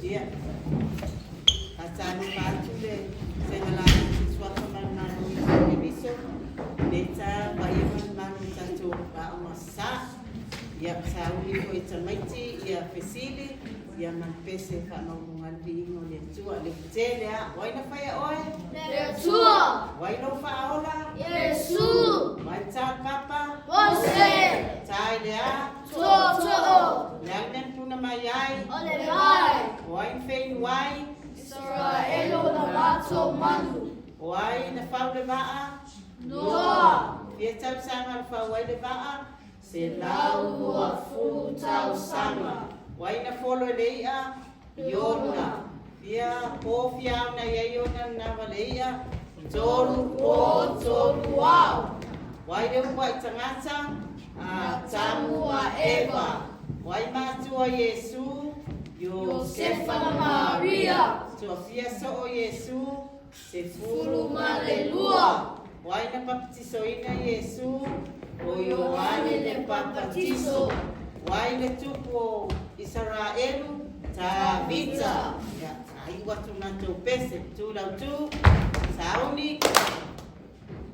Ia. Atanu patule segala sesuatu mana bisa deta bayaman manu tato pa masa ia sauli ko itamaiti ia fesili ia manpese fa no ngali ngole tua le tele wai na fa oi le tua wai no fa ola Yesu mai ta kapa você tai dia to langen tuna mayai ole vai wai fein wai Israelo na mato mandu wai na fa le va Noa ia tau sanga fa wai le va se lau a fu tau sanga wai na folo leia Yona ia po fiau na ia Yona na valeia tolu o tolu wow wai de wai tangata a tamu a Eva wai matua Yesu Yosefa na Maria Sofia so o Yesu se fulu malelua wai na baptizo ina Yesu o Yohane le baptizo wai na tupo Israelu tabita ya ai watu na tupese tu lau tu sauni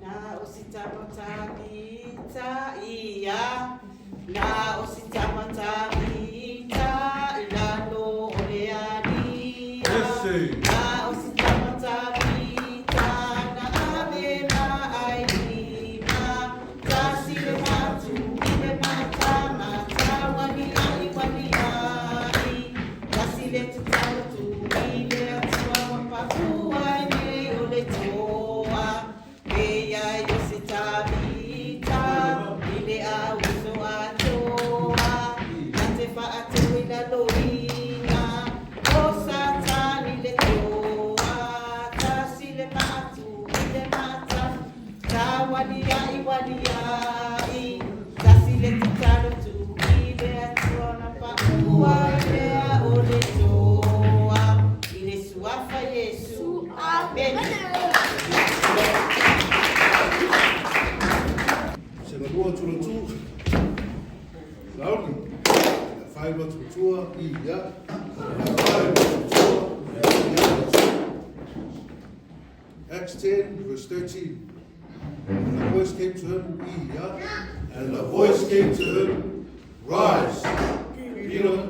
na ositama tabita iya na ositama tabita ilando oleani na ositama tabita na avena aima tasile matu ile mata mata wani ai wani ai tasile tutatu ile atua wapakua ne ole toa eya yositabita ile auso atoa natefa atuila loina osatani le toa tasile matu ile mata tawadia iwadia tasile tutatu ile atua napakua ile ole toa ile suafa Yesu amen. Se la lua tu tu. Launi. La fiber tu tu ia. La fiber tu Acts 10 verse 13. And the voice came to him, and the voice came to him, rise, Peter,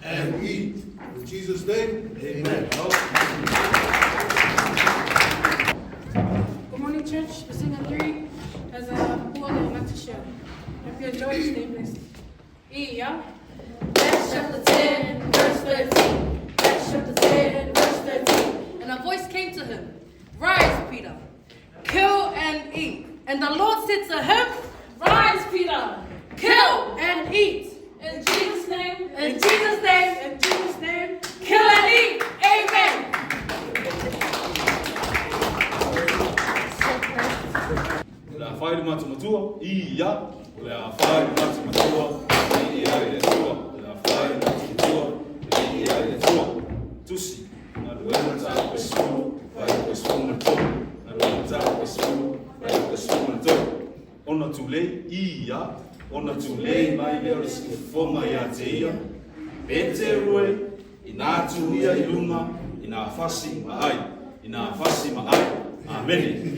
and eat. In Jesus' name, amen. Good morning, church. Vasega 3 has a pool that I'd like to share. Hope you enjoy this statement. Yeah? Acts chapter 10, verse 13. Acts chapter 10, verse 13. And a voice came to him, rise, Peter, kill and eat. And the Lord said to him, rise, Peter, kill and eat. In Jesus' name, in Jesus' name, in Jesus' name, kill and eat. Amen. La fai matu matua ia la fai matu matua ia ile tua la fai matu matua ia ile tua tusi na luela ta pesu vai pesu matua na luela ta pesu vai pesu matua ona tule ia ona tule mai le riski forma ya teia bete rue ina tu ia iluma ina fasi mai amen.